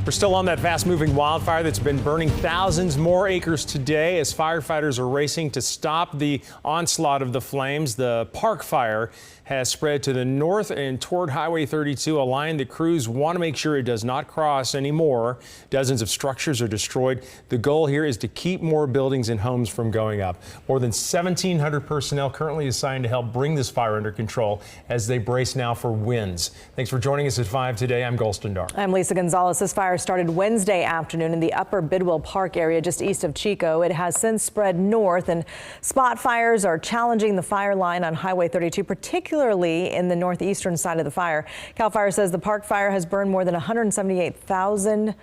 We're still on that fast-moving wildfire that's been burning thousands more acres today as firefighters are racing to stop the onslaught of the flames. The Park Fire has spread to the north and toward Highway 32, a line that crews want to make sure it does not cross anymore. Dozens of structures are destroyed. The goal here is to keep more buildings and homes from going up. More than 1,700 personnel currently assigned to help bring this fire under control as they brace now for winds. Thanks for joining us at 5 today. I'm Golston Dar. I'm Lisa Gonzalez. This fire started Wednesday afternoon in the upper Bidwell Park area just east of Chico. It has since spread north, and spot fires are challenging the fire line on Highway 32, particularly in the northeastern side of the fire. CAL FIRE says the Park Fire has burned more than 178,000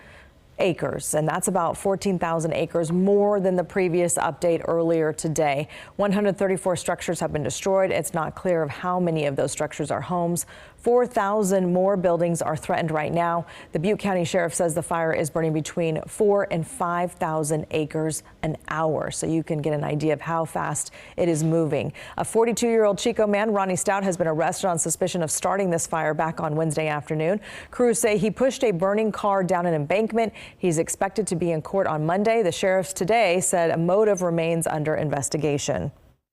acres, and that's about 14,000 acres more than the previous update earlier today. 134 structures have been destroyed. It's not clear of how many of those structures are homes. 4,000 more buildings are threatened right now. The Butte County Sheriff says the fire is burning between 4,000 and 5,000 acres an hour, so you can get an idea of how fast it is moving. A 42-year-old Chico man, Ronnie Stout, has been arrested on suspicion of starting this fire back on Wednesday afternoon. Crews say he pushed a burning car down an embankment. He's expected to be in court on Monday. The sheriffs today said a motive remains under investigation.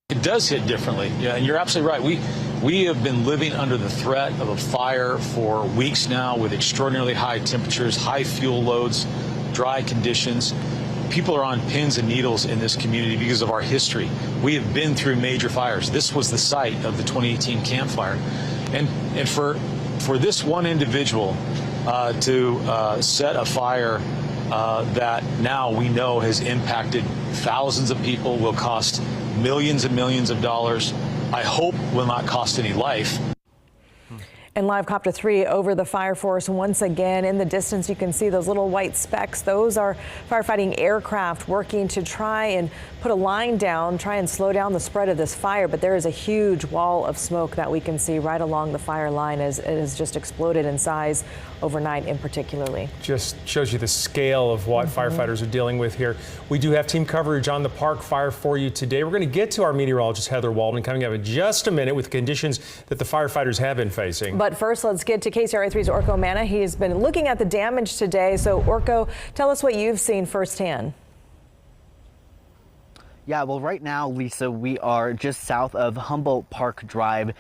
It does hit differently. Yeah, and you're absolutely right. We have been living under the threat of a fire for weeks now with extraordinarily high temperatures, high fuel loads, dry conditions. People are on pins and needles in this community because of our history. We have been through major fires. This was the site of the 2018 Camp Fire. And for this one individual to set a fire that now we know has impacted thousands of people, will cost millions and millions of dollars, I hope will not cost any life. And live Copter 3 over the fire force once again. In the distance, you can see those little white specks. Those are firefighting aircraft working to try and put a line down, try and slow down the spread of this fire. But there is a huge wall of smoke that we can see right along the fire line as it has just exploded in size overnight in particularly. Just shows you the scale of what firefighters are dealing with here. We do have team coverage on the Park Fire for you today. We're going to get to our meteorologist, Heather Walden, coming up in just a minute with conditions that the firefighters have been facing. But first, let's get to KCRA 3's Orko Manna. He has been looking at the damage today. So, Orko, tell us what you've seen firsthand. Yeah, well, right now, Lisa, we are just south of Humboldt Park Drive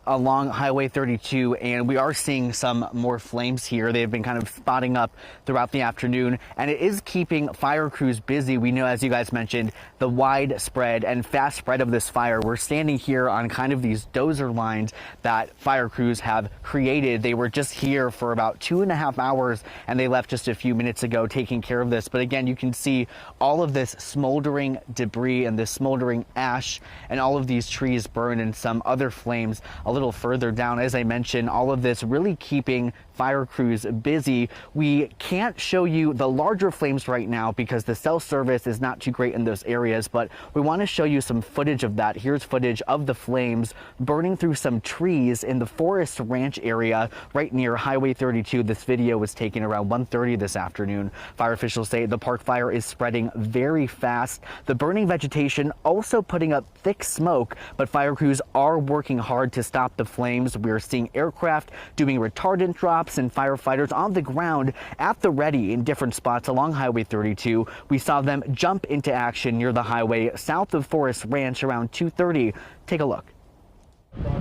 along Highway 32, and we are seeing some more flames here. They've been kind of spotting up throughout the afternoon, and it is keeping fire crews busy. We know, as you guys mentioned, the widespread and fast spread of this fire. We're standing here on kind of these dozer lines that fire crews have created. They were just here for about 2.5 hours, and they left just a few minutes ago taking care of this. But again, you can see all of this smoldering debris and this smoldering ash, and all of these trees burned, and some other flames a little further down. As I mentioned, all of this really keeping fire crews busy. We can't show you the larger flames right now because the cell service is not too great in those areas, but we want to show you some footage of that. Here's footage of the flames burning through some trees in the Forest Ranch area right near Highway 32. This video was taken around 1:30 this afternoon. Fire officials say the Park Fire is spreading very fast. The burning vegetation also putting up thick smoke, but fire crews are working hard to stop the flames. We're seeing aircraft doing retardant drops and firefighters on the ground at the ready in different spots along Highway 32. We saw them jump into action near the highway south of Forest Ranch around 2:30. Take a look.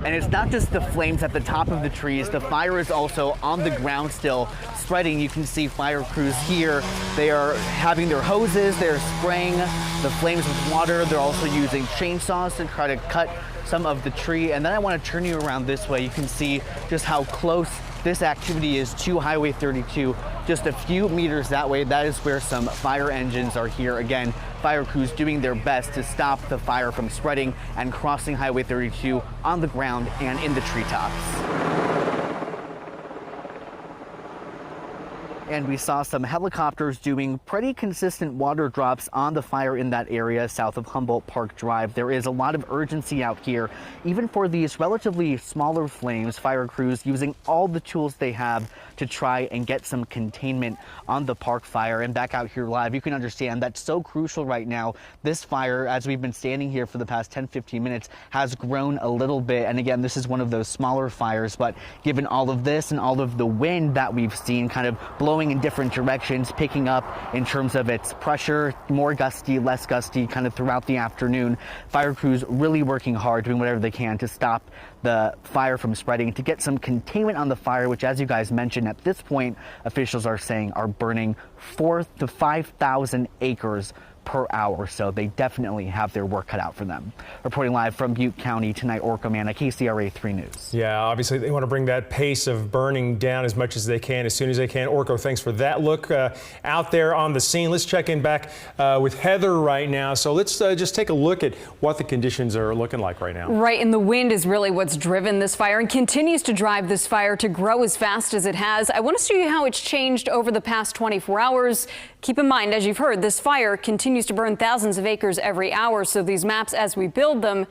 And it's not just the flames at the top of the trees. The fire is also on the ground still spreading. You can see fire crews here. They are having their hoses. They're spraying the flames with water. They're also using chainsaws to try to cut some of the tree. And then I want to turn you around this way. You can see just how close this activity is to Highway 32. Just a few meters that way, that is where some fire engines are here. Again, fire crews doing their best to stop the fire from spreading and crossing Highway 32 on the ground and in the treetops. And we saw some helicopters doing pretty consistent water drops on the fire in that area south of Humboldt Park Drive. There is a lot of urgency out here, even for these relatively smaller flames. Fire crews using all the tools they have to try and get some containment on the Park Fire. And back out here live, you can understand that's so crucial right now. This fire, as we've been standing here for the past 10-15 minutes, has grown a little bit. And again, this is one of those smaller fires, but given all of this and all of the wind that we've seen kind of blowing blowing in different directions, picking up in terms of its pressure, more gusty, less gusty, kind of throughout the afternoon. Fire crews really working hard, doing whatever they can to stop the fire from spreading, to get some containment on the fire, which, as you guys mentioned, at this point, officials are saying are burning 4,000 to 5,000 acres per hour, so they definitely have their work cut out for them. Reporting live from Butte County tonight, Orko Manna, KCRA 3 News. Yeah, obviously they want to bring that pace of burning down as much as they can, as soon as they can. Orko, thanks for that look out there on the scene. Let's check in back with Heather right now. So let's just take a look at what the conditions are looking like right now. Right, and the wind is really what's driven this fire and continues to drive this fire to grow as fast as it has. I want to show you how it's changed over the past 24 hours. Keep in mind, as you've heard, this fire continues to burn thousands of acres every hour, so these maps, as we build them,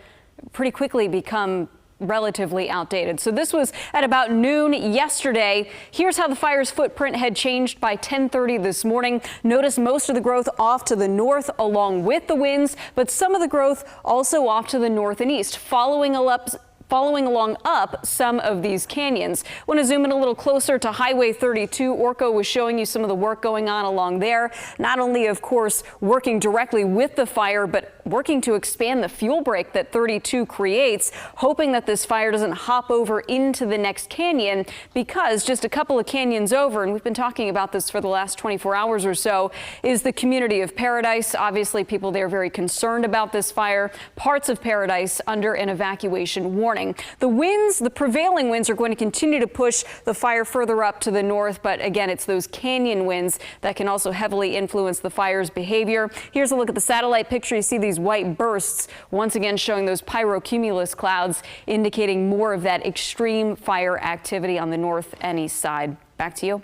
pretty quickly become relatively outdated. So this was at about noon yesterday. Here's how the fire's footprint had changed by 10:30 this morning. Notice most of the growth off to the north along with the winds, but some of the growth also off to the north and east, following along up some of these canyons. I want to zoom in a little closer to Highway 32. Orko was showing you some of the work going on along there. Not only, of course, working directly with the fire, but working to expand the fuel break that 32 creates, hoping that this fire doesn't hop over into the next canyon, because just a couple of canyons over, and we've been talking about this for the last 24 hours or so, is the community of Paradise. Obviously, people there are very concerned about this fire. Parts of Paradise under an evacuation warning. The winds, the prevailing winds, are going to continue to push the fire further up to the north, but again, it's those canyon winds that can also heavily influence the fire's behavior. Here's a look at the satellite picture. You see these white bursts, once again showing those pyrocumulus clouds, indicating more of that extreme fire activity on the north and east side. Back to you.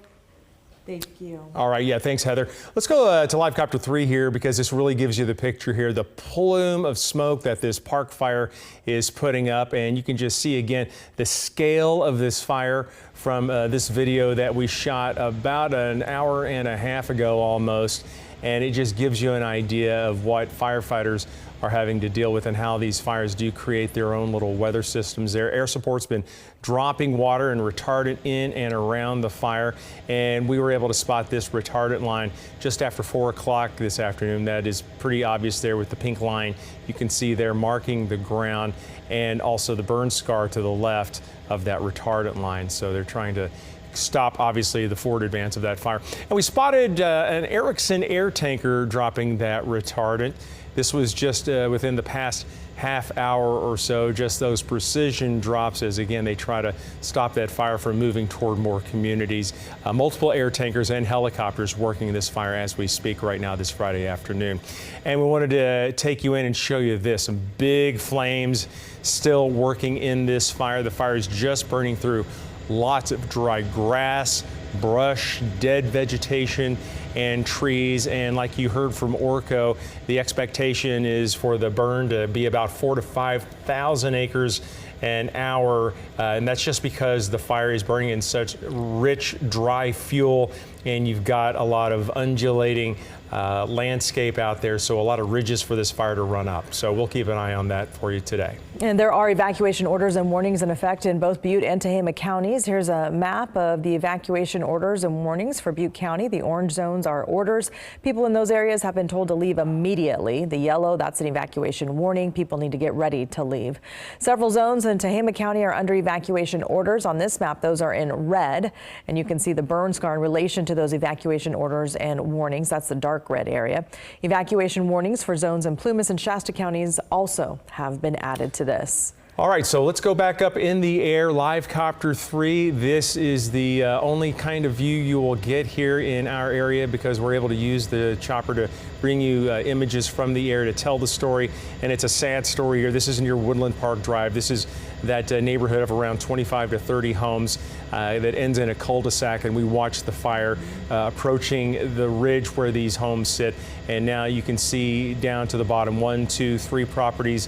Thank you. All right, yeah, thanks, Heather. Let's go to Live Copter 3 here, because this really gives you the picture here, the plume of smoke that this park fire is putting up. And you can just see again the scale of this fire from this video that we shot about an hour and a half ago almost. And it just gives you an idea of what firefighters are having to deal with and how these fires do create their own little weather systems there. Air support's been dropping water and retardant in and around the fire, and we were able to spot this retardant line just after 4 o'clock this afternoon. That is pretty obvious there with the pink line. You can see there marking the ground, and also the burn scar to the left of that retardant line. So they're trying to stop, obviously, the forward advance of that fire. And we spotted an Erickson air tanker dropping that retardant. This was just within the past half hour or so, just those precision drops as, again, they try to stop that fire from moving toward more communities. Multiple air tankers and helicopters working this fire as we speak right now this Friday afternoon. And we wanted to take you in and show you this, some big flames still working in this fire. The fire is just burning through lots of dry grass, brush, dead vegetation, and trees. And like you heard from Orko, the expectation is for the burn to be about 4,000 to 5,000 acres an hour, and that's just because the fire is burning in such rich, dry fuel, and you've got a lot of undulating landscape out there, so a lot of ridges for this fire to run up. So we'll keep an eye on that for you today. And there are evacuation orders and warnings in effect in both Butte and Tehama counties. Here's a map of the evacuation orders and warnings for Butte County. The orange zones are orders. People in those areas have been told to leave immediately. The yellow, that's an evacuation warning. People need to get ready to leave. Several zones in Tehama County are under evacuation orders. On this map, those are in red, and you can see the burn scar in relation to those evacuation orders and warnings. That's the dark red area. Evacuation warnings for zones in Plumas and Shasta counties also have been added to this. All right, so let's go back up in the air. Live Copter 3. This is the only kind of view you will get here in our area, because we're able to use the chopper to bring you images from the air to tell the story. And it's a sad story here. This is near Woodland Park Drive. This is that neighborhood of around 25 to 30 homes that ends in a cul-de-sac, and we watched the fire approaching the ridge where these homes sit. And now you can see down to the bottom, 1, 2, 3 properties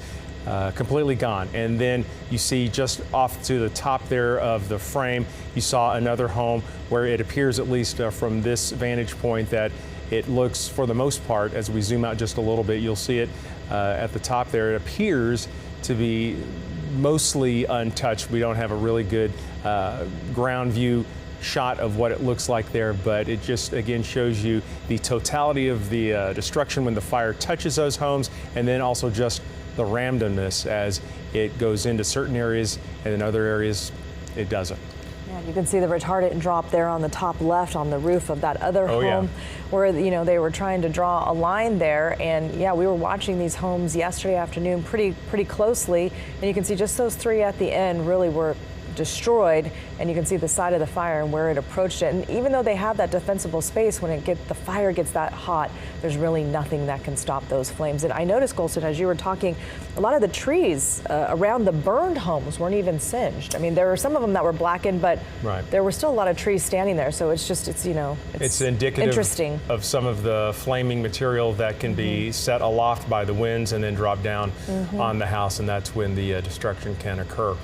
completely gone. And then you see just off to the top there of the frame, you saw another home where it appears, at least from this vantage point, that it looks, for the most part, as we zoom out just a little bit, you'll see it at the top there. It appears to be mostly untouched. We don't have a really good ground view shot of what it looks like there, but it just again shows you the totality of the destruction when the fire touches those homes, and then also just the randomness as it goes into certain areas and in other areas it doesn't. Yeah, you can see the retardant drop there on the top left on the roof of that other home where, they were trying to draw a line there. And yeah, we were watching these homes yesterday afternoon pretty closely, and you can see just those three at the end really were destroyed, and you can see the side of the fire and where it approached it. And even though they have that defensible space, when the fire gets that hot, there's really nothing that can stop those flames. And I noticed, Golston, as you were talking, a lot of the trees around the burned homes weren't even singed. I mean, there were some of them that were blackened, but there were still a lot of trees standing there. So it's indicative interesting of some of the flaming material that can be set aloft by the winds and then drop down on the house, and that's when the destruction can occur.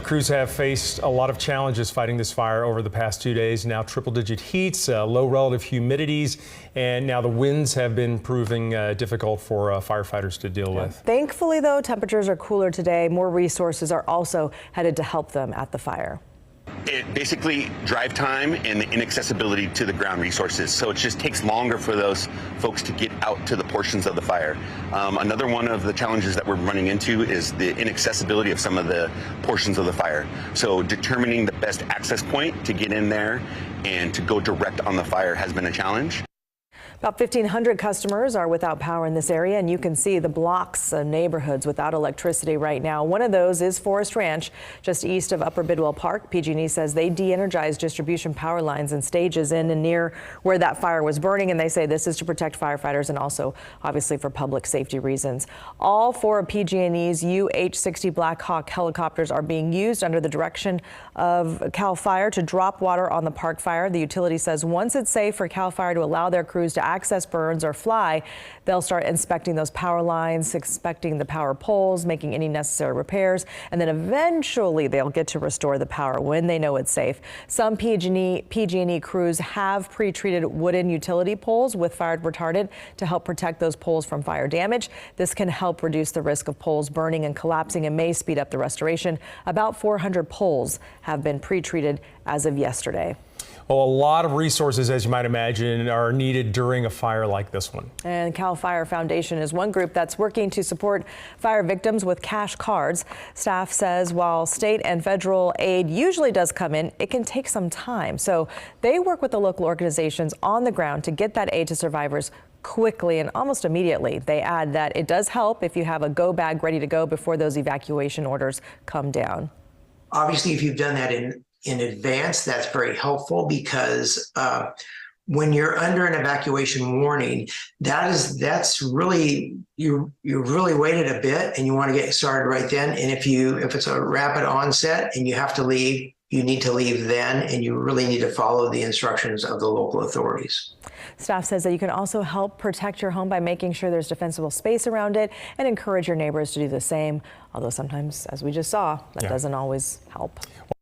Crews have faced a lot of challenges fighting this fire over the past 2 days. Now triple-digit heats, low relative humidities, and now the winds have been proving difficult for firefighters to deal with. Thankfully, though, temperatures are cooler today. More resources are also headed to help them at the fire. It basically drive time and the inaccessibility to the ground resources. So it just takes longer for those folks to get out to the portions of the fire. Another one of the challenges that we're running into is the inaccessibility of some of the portions of the fire. So determining the best access point to get in there and to go direct on the fire has been a challenge. About 1,500 customers are without power in this area, and you can see the blocks of neighborhoods without electricity right now. One of those is Forest Ranch, just east of Upper Bidwell Park. PG&E says they de-energized distribution power lines and stages in and near where that fire was burning, and they say this is to protect firefighters and also obviously for public safety reasons. All four of PG&E's UH-60 Black Hawk helicopters are being used under the direction of CAL FIRE to drop water on the park fire. The utility says once it's safe for CAL FIRE to allow their crews to access burns or fly, they'll start inspecting those power lines, inspecting the power poles, making any necessary repairs, and then eventually they'll get to restore the power when they know it's safe. Some PG&E crews have pre-treated wooden utility poles with fire retardant to help protect those poles from fire damage. This can help reduce the risk of poles burning and collapsing and may speed up the restoration. About 400 poles have been pre-treated as of yesterday. Well, a lot of resources, as you might imagine, are needed during a fire like this one. And CAL FIRE Foundation is one group that's working to support fire victims with cash cards. Staff says while state and federal aid usually does come in, it can take some time. So they work with the local organizations on the ground to get that aid to survivors quickly and almost immediately. They add that it does help if you have a go bag ready to go before those evacuation orders come down. Obviously, if you've done that in advance, that's very helpful because when you're under an evacuation warning, that's really you really waited a bit and you want to get started right then. And if it's a rapid onset and you have to leave, you need to leave then, and you really need to follow the instructions of the local authorities. Staff says that you can also help protect your home by making sure there's defensible space around it and encourage your neighbors to do the same. Although sometimes, as we just saw, that doesn't always help.